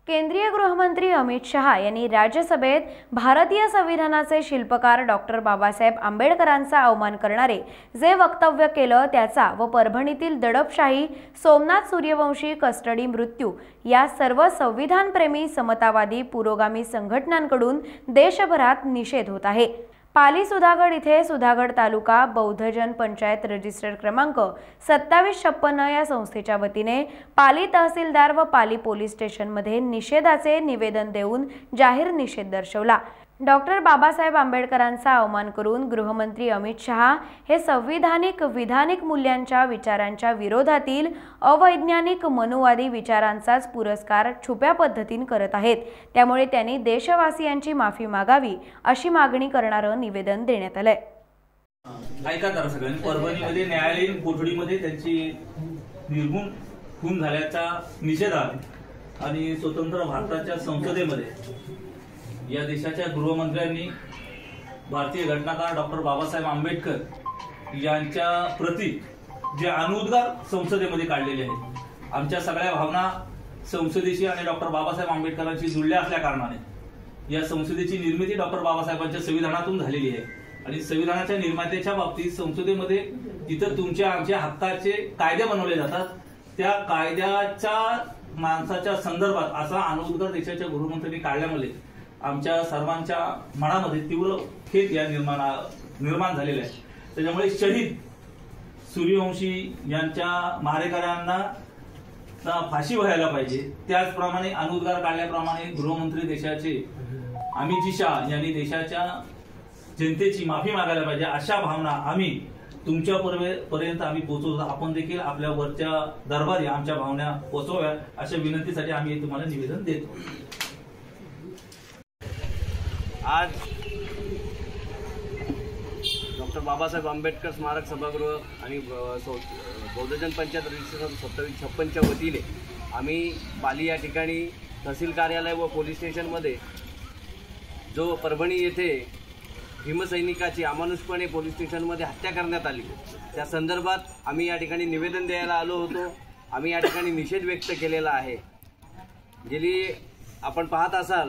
केंद्रीय गृहमंत्री अमित शहा यांनी राज्यसभेत भारतीय संविधानाचे शिल्पकार डॉक्टर बाबासाहेब आंबेडकरांचा अवमान करणारे जे वक्तव्य केलं त्याचा व परभणीतील दडपशाही सोमनाथ सूर्यवंशी कस्टडी मृत्यू या सर्व संविधानप्रेमी समतावादी पुरोगामी संघटनांकडून देशभरात निषेध होत आहे। पाली सुधागड इथे सुधागड तालुका बौद्धजन पंचायत रजिस्टर क्रमांक 2756 या संस्थेच्या वतीने पाली तहसीलदार व पाली पोलीस स्टेशनमध्ये निषेधाचे निवेदन देऊन जाहीर निषेध दर्शवला। डॉक्टर बाबासाहेब आंबेडकरांचा अवमान करून गृहमंत्री अमित शहा हे संविधानिक विधानिक मूल्यांच्या विचारांच्या विरोधातील अवैज्ञानिक मनुवादी विचारांचाच पुरस्कार छुप्या पद्धतीने करत आहेत। त्यामुळे त्यांनी देशवासियांची माफी मागावी अशी मागणी करणारं निवेदन देण्यात आलंय। ऐका तर सगळ्यांनी परभणीमध्ये न्यायालयीन कोठडीमध्ये त्यांची निर्गुण खून झाल्याचा निषेधार्थ आणि स्वतंत्र भारताच्या संसदेमध्ये या देशाच्या गृहमंत्र्यांनी भारतीय घटनाकार डॉक्टर बाबासाहेब आंबेडकर यांच्या प्रती जे अनुद्गार संसदेमध्ये काढलेले आहेत। आमच्या सगळ्या भावना संसदेशी आणि डॉक्टर बाबासाहेब आंबेडकरांशी जुळल्या असल्या कारणाने या संसदेची निर्मिती डॉक्टर बाबासाहेबांच्या संविधानातून झालेली आहे आणि संविधानाच्या निर्मात्याच्या बाबतीत संसदेमध्ये जिथं तुमच्या आमच्या हक्काचे कायदे बनवले जातात त्या कायद्याच्या माणसाच्या संदर्भात असा अनुद्गार देशाच्या गृहमंत्र्यांनी काढल्यामुळे आमच्या सर्वांच्या मनामध्ये तीव्र खेद या निर्माण झालेला आहे। त्याच्यामुळे शहीद सूर्यवंशी यांच्या मारेकऱ्यांना फाशी व्हायला पाहिजे। त्याचप्रमाणे अनुद्गार काढल्याप्रमाणे गृहमंत्री देशाचे अमित जी शाह यांनी देशाच्या जनतेची माफी मागायला पाहिजे अशा भावना आम्ही तुमच्यापर्यंत आम्ही पोहोचवतो। आपण देखील आपल्या वरच्या दरबारी आमच्या भावना पोहोचवाव्या अशा विनंतीसाठी आम्ही तुम्हाला निवेदन देतो। आज डॉक्टर बाबासाहेब आंबेडकर स्मारक सभागृह आणि बौद्धजन पंचायत रजिस्टर 2756च्या वतीने आम्ही पाली या ठिकाणी तहसील कार्यालय व पोलीस स्टेशनमध्ये जो परभणी येथे भीमसैनिकाची अमानुषपणे पोलीस स्टेशनमध्ये हत्या करण्यात आली त्या संदर्भात आम्ही या ठिकाणी निवेदन द्यायला आलो होतो। आम्ही या ठिकाणी निषेध व्यक्त केलेला आहे। गेली आपण पाहत असाल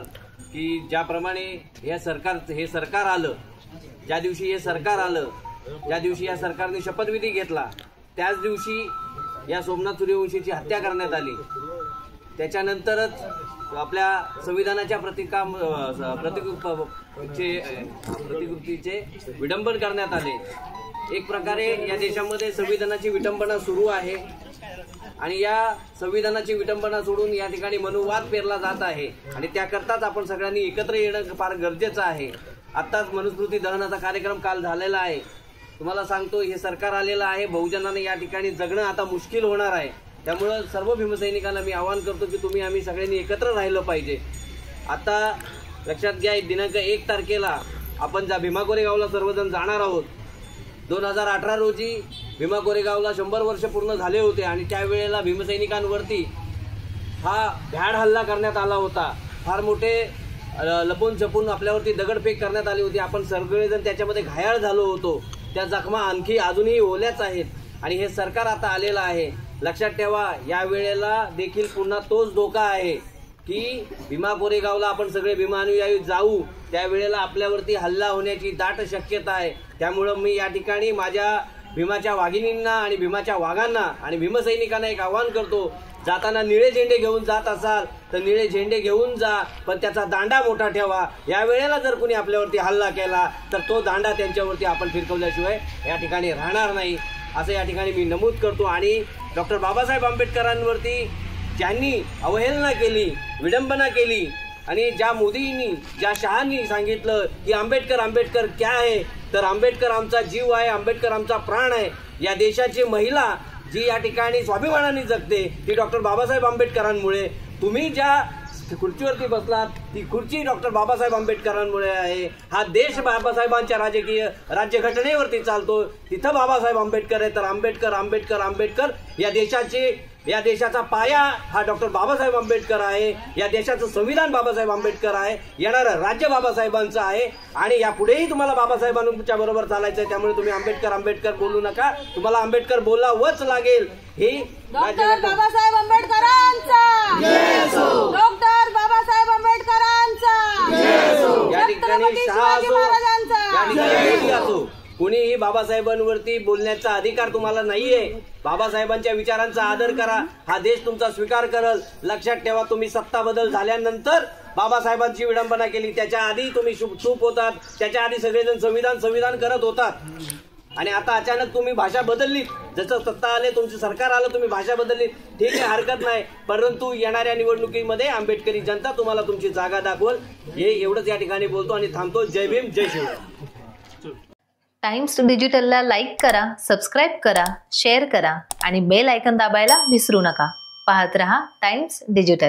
की ज्याप्रमाणे हे सरकार आलं, ज्या दिवशी हे सरकार आलं ज्या दिवशी या सरकारने शपथविधी घेतला त्याच दिवशी या सोमनाथ सूर्यवंशीची हत्या करण्यात आली। त्याच्यानंतरच आपल्या संविधानाच्या प्रतिकृतीचे विडंबन करण्यात आले। एक प्रकारे या देशामध्ये संविधानाची विडंबना सुरू आहे आणि या संविधानाची विडंबना सोडून या ठिकाणी मनुवाद पेरला जात आहे आणि त्याकरताच आपण सगळ्यांनी एकत्र येणं फार गरजेचं आहे। आत्ताच मनुस्मृती दहनाचा कार्यक्रम काल झालेला आहे। तुम्हाला सांगतो हे सरकार आलेलं आहे, बहुजनांना या ठिकाणी जगणं आता मुश्किल होणार आहे। त्यामुळे सर्व भीमसैनिकांना मी आवाहन करतो की तुम्ही आम्ही सगळ्यांनी एकत्र राहिलं पाहिजे। आता लक्षात घ्या दिनांक 1 तारखेला आपण भीमा कोरेगावला सर्वजण जाणार आहोत। 2018 रोजी भीमा कोरेगावला 100 वर्ष पूर्ण झाले होते आणि त्यावेळेला भीमसैनिकांवरती हा भ्याड हल्ला करण्यात आला होता। फार मोठे लपून छपून आपल्यावरती दगडफेक करण्यात आली होती। आपण सगळेजण त्याच्यामध्ये घायाळ झालो होतो। त्या जखमा आणखी अजूनही ओल्याच आहेत आणि हे सरकार आता आलेलं आहे। लक्षात ठेवा या वेळेला देखील पुन्हा तोच धोका आहे की भीमा कोरेगावला आपण सगळे भीमा अनुयायी जाऊ त्यावेळेला आपल्यावरती हल्ला होण्याची दाट शक्यता आहे। त्यामुळे मी या ठिकाणी माझ्या भीमाच्या वाघिणींना आणि भीमाच्या वाघांना आणि भीमसैनिकांना एक आवाहन करतो, जाताना निळे झेंडे घेऊन जात असाल तर निळे झेंडे घेऊन जा, पण त्याचा दांडा मोठा ठेवा। या वेळेला जर कोणी आपल्यावरती हल्ला केला तर तो दांडा त्यांच्यावरती आपण फिरकवल्याशिवाय या ठिकाणी राहणार नाही असं या ठिकाणी मी नमूद करतो। आणि डॉक्टर बाबासाहेब आंबेडकरांवरती ज्यांनी अवहेलना केली, विडंबना केली आणि ज्या मोदींनी ज्या शहांनी सांगितलं की आंबेडकर क्या है, तर आंबेडकर आमचा जीव आहे, आंबेडकर आमचा प्राण आहे। या देशाची महिला जी या ठिकाणी स्वाभिमानाने जगते ती डॉक्टर बाबासाहेब आंबेडकरांमुळे। तुम्ही ज्या खुर्चीवरती बसलात ती खुर्ची डॉक्टर बाबासाहेब आंबेडकरांमुळे आहे। हा देश बाबासाहेबांच्या राज्यघटनेवरती चालतो, तिथं बाबासाहेब आंबेडकर आहे। तर आंबेडकर या देशाचा पाया हा डॉक्टर बाबासाहेब आंबेडकर आहे। या देशाचं संविधान बाबासाहेब आंबेडकर आहे, येणारं राज्य बाबासाहेबांचं आहे आणि यापुढेही तुम्हाला बाबासाहेबांच्या बरोबर चालायचं आहे। त्यामुळे तुम्ही आंबेडकर बोलू नका, तुम्हाला आंबेडकर बोलावंच लागेल। ही डॉक्टर बाबासाहेब आंबेडकरांचा ठिकाणी शहा असो, या ठिकाणी मोदी असो, कुणीही बाबासाहेबांवरती बोलण्याचा अधिकार तुम्हाला नाहीये. बाबासाहेबांच्या विचारांचा आदर करा, हा देश तुमचा स्वीकार करल. लक्षात ठेवा, तुम्ही सत्ता बदल झाल्यानंतर बाबासाहेबांची विडंबना केली, त्याच्या आधी तुम्ही चूप होतात, त्याच्या आधी सगळेजण संविधान करत होतात. आणि आता अचानक तुम्ही भाषा बदलली, जसं सत्ता आले, तुमचं सरकार आलं, तुम्ही भाषा बदलली, ठीक आहे, हरकत नाही. परंतु येणाऱ्या निवडणुकीमध्ये आंबेडकरी जनता तुम्हाला तुमची जागा दाखवल. हे एवढंच या ठिकाणी बोलतो आणि थांबतो. जय भीम, जय शिवराय. टाइम्स डिजिटलला लाईक करा, सबस्क्राईब करा, शेअर करा आणि बेल आयकॉन दाबायला विसरू नका. पाहत रहा टाइम्स डिजिटल.